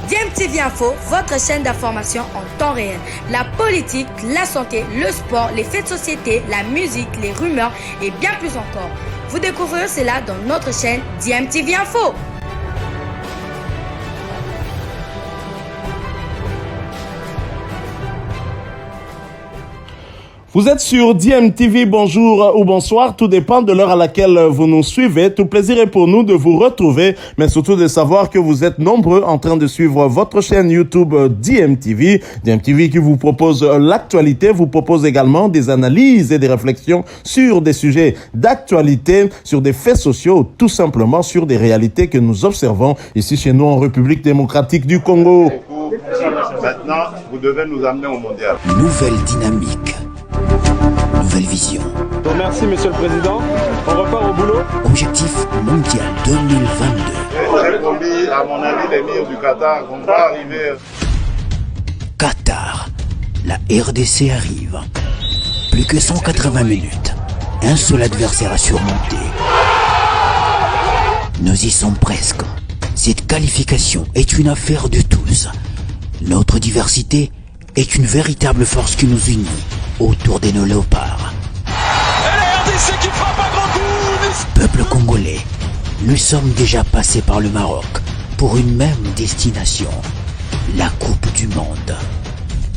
DMTV Info, votre chaîne d'information en temps réel. La politique, la santé, le sport, les faits de société, la musique, les rumeurs et bien plus encore. Vous découvrirez cela dans notre chaîne DMTV Info. Vous êtes sur DMTV, bonjour ou bonsoir, tout dépend de l'heure à laquelle vous nous suivez. Tout plaisir est pour nous de vous retrouver, mais surtout de savoir que vous êtes nombreux en train de suivre votre chaîne YouTube DMTV. DMTV qui vous propose l'actualité, vous propose également des analyses et des réflexions sur des sujets d'actualité, sur des faits sociaux, tout simplement sur des réalités que nous observons ici chez nous en République démocratique du Congo. Maintenant, vous devez nous amener au mondial. Nouvelle dynamique. Nouvelle vision. Merci Monsieur le Président. On repart au boulot. Objectif mondial 2022. J'ai promis à mon ami l'émir du Qatar qu'on va arriver. Qatar. La RDC arrive. Plus que 180 minutes. Un seul adversaire à surmonter. Nous y sommes presque. Cette qualification est une affaire de tous. Notre diversité est une véritable force qui nous unit autour de nos léopards. Et la RDC qui frappe un grand coup. Peuple congolais, nous sommes déjà passés par le Maroc pour une même destination, la Coupe du Monde.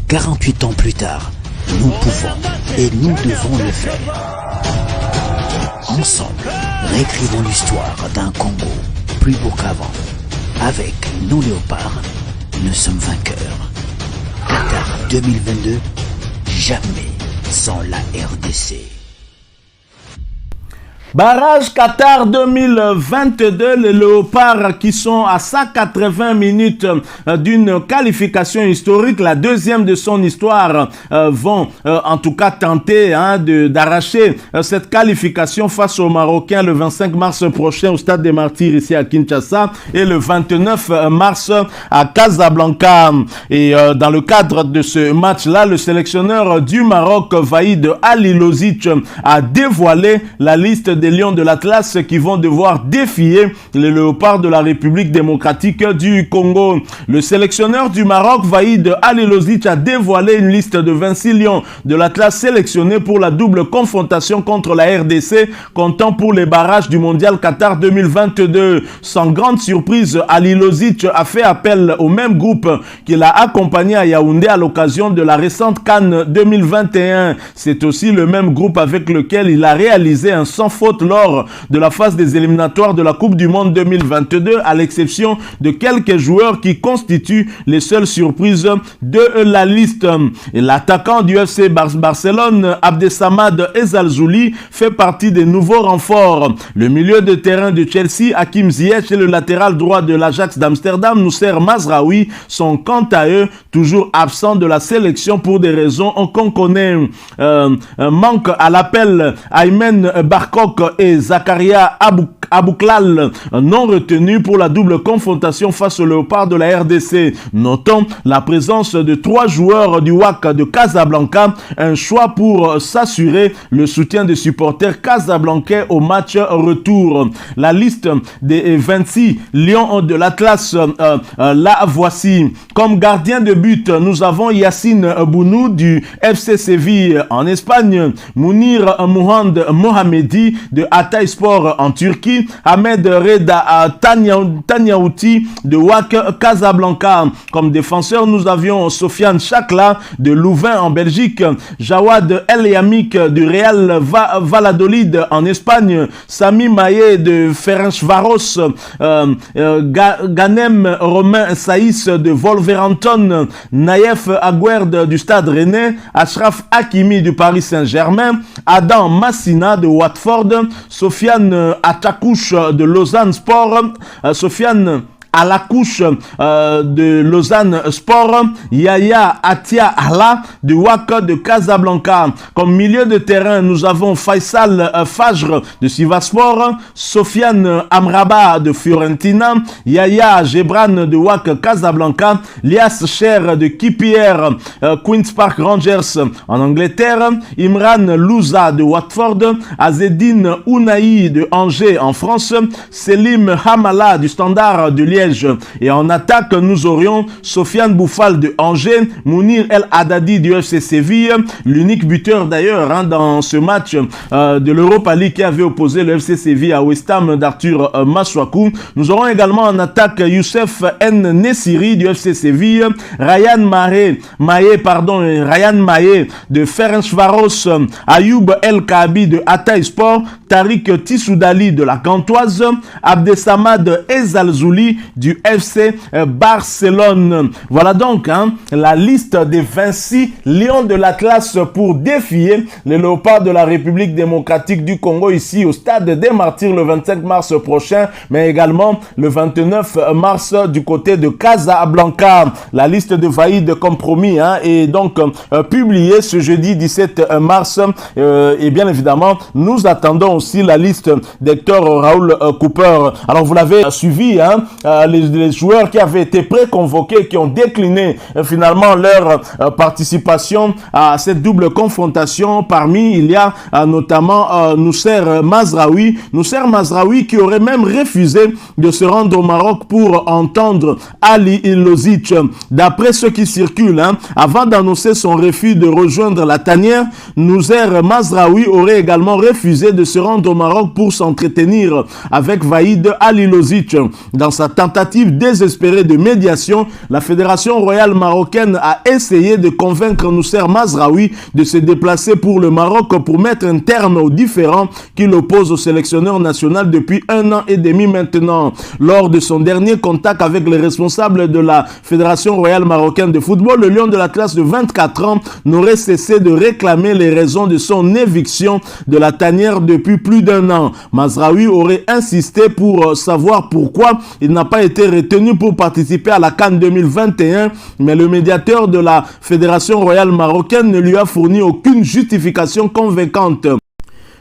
48 ans plus tard, nous pouvons et nous devons le faire. Ensemble, réécrivons l'histoire d'un Congo plus beau qu'avant. Avec nos léopards, nous sommes vainqueurs. Qatar 2022, jamais sans la RDC. Barrage Qatar 2022, les Léopards qui sont à 180 minutes d'une qualification historique, la deuxième de son histoire, vont en tout cas tenter d'arracher cette qualification face aux Marocains le 25 mars prochain au Stade des Martyrs ici à Kinshasa et le 29 mars à Casablanca. Et dans le cadre de ce match-là, le sélectionneur du Maroc, Vaïd Halilovic, a dévoilé la liste des Lions de l'Atlas qui vont devoir défier les Léopards de la République démocratique du Congo. Le sélectionneur du Maroc, Vaïd Halilovic, a dévoilé une liste de 26 Lions de l'Atlas sélectionnés pour la double confrontation contre la RDC, comptant pour les barrages du Mondial Qatar 2022. Sans grande surprise, Halilovic a fait appel au même groupe qu'il a accompagné à Yaoundé à l'occasion de la récente CAN 2021. C'est aussi le même groupe avec lequel il a réalisé un sans faute lors de la phase des éliminatoires de la Coupe du Monde 2022, à l'exception de quelques joueurs qui constituent les seules surprises de la liste. Et l'attaquant du FC Barcelone, Abdesamad Ezalzouli, fait partie des nouveaux renforts. Le milieu de terrain de Chelsea, Hakim Ziyech, et le latéral droit de l'Ajax d'Amsterdam, Nousser Mazraoui, sont quant à eux toujours absents de la sélection pour des raisons qu'on connaît. Manque à l'appel Aymen Barkok et Zakaria Abouklal non retenus pour la double confrontation face au Léopard de la RDC. Notons la présence de 3 joueurs du WAC de Casablanca, un choix pour s'assurer le soutien des supporters casablancais au match retour. La liste des 26 Lions de l'Atlas, la voici. Comme gardien de but, nous avons Yassine Bounou du FC Séville en Espagne, Mounir Mohand Mohamedi de Hatay Sport en Turquie, Ahmed Reda Taniaouti de WAC Casablanca. Comme défenseur, nous avions Sofiane Chakla de Louvain en Belgique, Jawad El Yamik du Real Valladolid en Espagne, Sami Maé de Ferencvaros, Ganem Romain Saïs de Wolverhampton, Naïef Aguerd du Stade Rennais, Ashraf Hakimi du Paris Saint-Germain, Adam Massina de Watford, Sofiane Atakouche de Lausanne Sport, Sofiane à la couche de Lausanne Sport, Yaya Atia Ala de Waka de Casablanca. Comme milieu de terrain, nous avons Faisal Fajr de Sivaspor, Sofiane Amraba de Fiorentina, Yaya Gebran de Wak Casablanca, Lias Cher de Kipier, Queen's Park Rangers en Angleterre, Imran Louza de Watford, Azedine Ounaï de Angers en France, Selim Hamala du Standard de Liège Liège. Et en attaque, nous aurions Sofiane Boufal de Angers, Mounir El Haddadi du FC Séville, l'unique buteur d'ailleurs dans ce match de l'Europa League qui avait opposé le FC Séville à West Ham d'Arthur Masuaku. Nous aurons également en attaque Youssef N. Nessiri du FC Séville, Ryan Maé de Ferencvaros, Ayoub El Kaabi de Hatay Sport, Tariq Tissoudali de la Gantoise, Abdesamad Ezalzouli du FC Barcelone. Voilà donc la liste des 26 lions de l'Atlas pour défier les léopards de la République démocratique du Congo ici au stade des Martyrs le 25 mars prochain, mais également le 29 mars du côté de Casablanca. La liste de Vaïd compromis est donc publiée ce jeudi 17 mars et bien évidemment nous attendons aussi la liste d'Hector Raoul Cooper. Alors vous l'avez suivi, les joueurs qui avaient été préconvoqués, qui ont décliné finalement leur participation à cette double confrontation. Parmi, il y a notamment Nousser Mazraoui qui aurait même refusé de se rendre au Maroc pour entendre Ali Lozic. D'après ce qui circule, avant d'annoncer son refus de rejoindre la tanière, Nousser Mazraoui aurait également refusé de se rendre au Maroc pour s'entretenir avec Vaïd Ali Lozic. Dans sa tentative désespérée de médiation, la Fédération royale marocaine a essayé de convaincre Nousser Mazraoui de se déplacer pour le Maroc pour mettre un terme aux différends qui l'opposent au sélectionneur national depuis 1 an et demi maintenant. Lors de son dernier contact avec les responsables de la Fédération royale marocaine de football, le lion de l'Atlas de 24 ans n'aurait cessé de réclamer les raisons de son éviction de la tanière depuis plus d'1 an. Mazraoui aurait insisté pour savoir pourquoi il n'a pas été retenu pour participer à la CAN 2021, mais le médiateur de la Fédération royale marocaine ne lui a fourni aucune justification convaincante.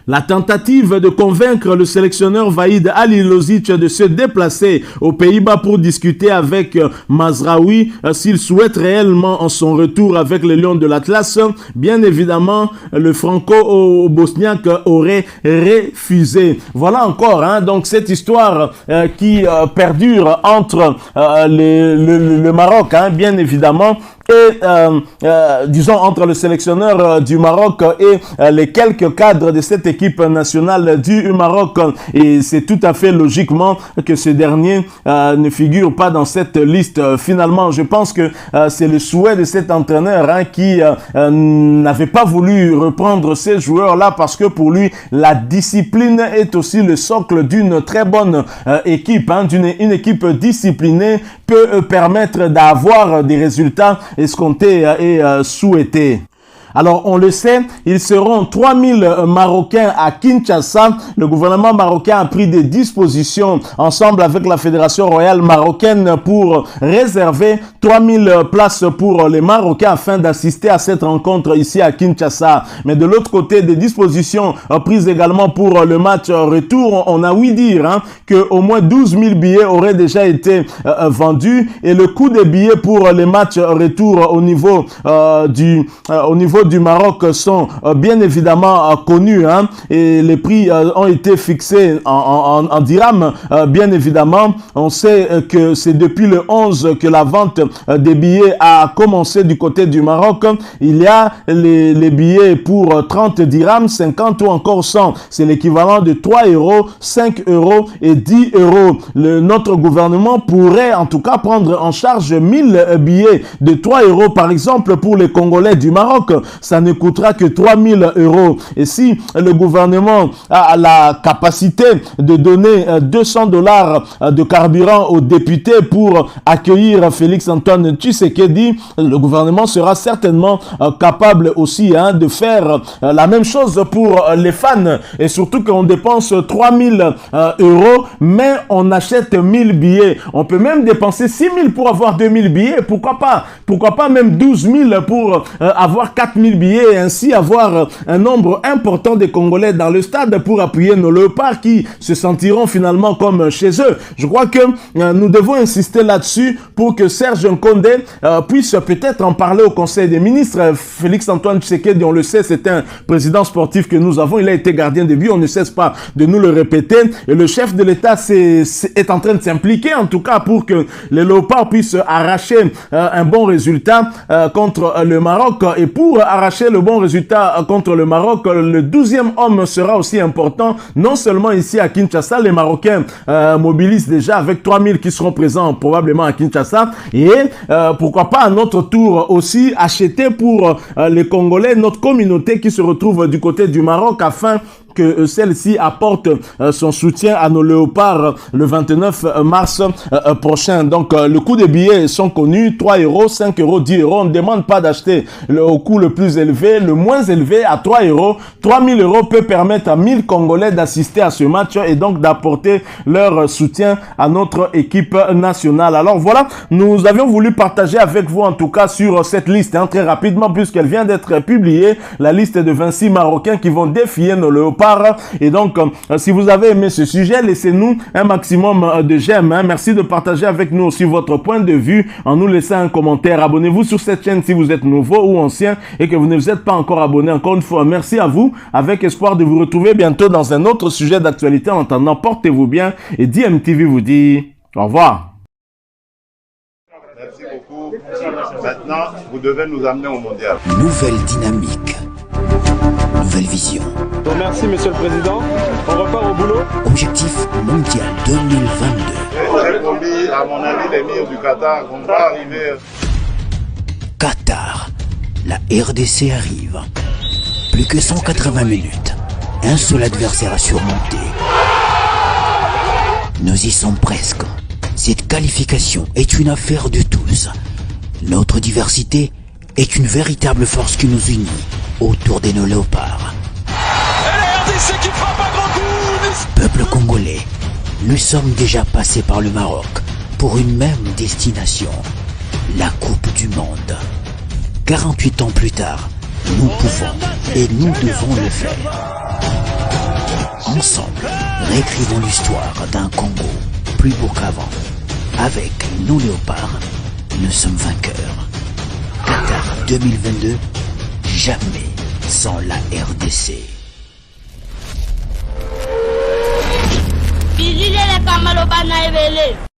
La tentative de convaincre le sélectionneur Vaïd Ali Lozic de se déplacer aux Pays-Bas pour discuter avec Mazraoui s'il souhaite réellement en son retour avec les Lions de l'Atlas, bien évidemment, le franco-bosniaque aurait refusé. Voilà encore, donc cette histoire qui perdure entre le Maroc, bien évidemment, et disons entre le sélectionneur du Maroc et les quelques cadres de cette équipe nationale du Maroc, et c'est tout à fait logiquement que ce dernier ne figure pas dans cette liste. Finalement, je pense que c'est le souhait de cet entraîneur qui n'avait pas voulu reprendre ces joueurs-là parce que pour lui, la discipline est aussi le socle d'une très bonne équipe. Une équipe disciplinée peut permettre d'avoir des résultats escomptés et souhaités. Alors, on le sait, ils seront 3000 Marocains à Kinshasa. Le gouvernement marocain a pris des dispositions ensemble avec la Fédération royale marocaine pour réserver 3000 places pour les Marocains afin d'assister à cette rencontre ici à Kinshasa. Mais de l'autre côté, des dispositions prises également pour le match retour. On a ouï dire que au moins 12 000 billets auraient déjà été vendus et le coût des billets pour les matchs retour au niveau du Maroc sont bien évidemment connus et les prix ont été fixés en dirhams. Bien évidemment, on sait que c'est depuis le 11 que la vente des billets a commencé du côté du Maroc. Il y a les billets pour 30 dirhams, 50 ou encore 100. C'est l'équivalent de 3 euros, 5 euros et 10 euros. Notre gouvernement pourrait en tout cas prendre en charge 1000 billets de 3 euros par exemple pour les Congolais du Maroc. Ça ne coûtera que 3000 euros. Et si le gouvernement a la capacité de donner $200 de carburant aux députés pour accueillir Félix-Antoine Tshisekedi, le gouvernement sera certainement capable aussi de faire la même chose pour les fans. Et surtout qu'on dépense 3000 euros, mais on achète 1000 billets. On peut même dépenser 6000 pour avoir 2000 billets. Pourquoi pas même 12 000 pour avoir 4000 000 billets et ainsi avoir un nombre important de Congolais dans le stade pour appuyer nos léopards qui se sentiront finalement comme chez eux. Je crois que nous devons insister là-dessus pour que Serge Nkonde puisse peut-être en parler au Conseil des ministres. Félix-Antoine Tshisekedi, on le sait, c'est un président sportif que nous avons. Il a été gardien de but, on ne cesse pas de nous le répéter. Et le chef de l'État est en train de s'impliquer, en tout cas, pour que les léopards puissent arracher un bon résultat contre le Maroc. Et pour arracher le bon résultat contre le Maroc, le 12e homme sera aussi important, non seulement ici à Kinshasa. Les Marocains mobilisent déjà avec 3000 qui seront présents probablement à Kinshasa. Et pourquoi pas à notre tour aussi acheter pour les Congolais, notre communauté qui se retrouve du côté du Maroc, afin que celle-ci apporte son soutien à nos léopards le 29 mars prochain. Donc, le coût des billets sont connus, 3 euros, 5 euros, 10 euros. On ne demande pas d'acheter au coût le plus élevé, le moins élevé à 3 euros. 3000 euros peut permettre à 1000 Congolais d'assister à ce match et donc d'apporter leur soutien à notre équipe nationale. Alors voilà, nous avions voulu partager avec vous en tout cas sur cette liste, très rapidement, puisqu'elle vient d'être publiée, la liste de 26 Marocains qui vont défier nos léopards. Et donc, si vous avez aimé ce sujet, laissez-nous un maximum de j'aime. Merci de partager avec nous aussi votre point de vue en nous laissant un commentaire. Abonnez-vous sur cette chaîne si vous êtes nouveau ou ancien et que vous ne vous êtes pas encore abonné. Encore une fois, merci à vous, avec espoir de vous retrouver bientôt dans un autre sujet d'actualité. En attendant, portez-vous bien et DMTV vous dit au revoir. Merci beaucoup. Maintenant, vous devez nous amener au mondial. Nouvelle dynamique, nouvelle vision. Merci Monsieur le Président. On repart au boulot. Objectif mondial 2022. J'ai promis à mon ami l'émir du Qatar qu'on va arriver. Qatar, la RDC arrive. Plus que 180 minutes. Un seul adversaire à surmonter. Nous y sommes presque. Cette qualification est une affaire de tous. Notre diversité est une véritable force qui nous unit autour de nos léopards. Et la RDC qui frappe un grand coup. Peuple congolais, nous sommes déjà passés par le Maroc pour une même destination, la Coupe du Monde. 48 ans plus tard, nous pouvons et nous devons le faire. Ensemble, réécrivons l'histoire d'un Congo plus beau qu'avant. Avec nos léopards, nous sommes vainqueurs. Qatar 2022, jamais sans la RDC. Bilile le kamalo bana ebele.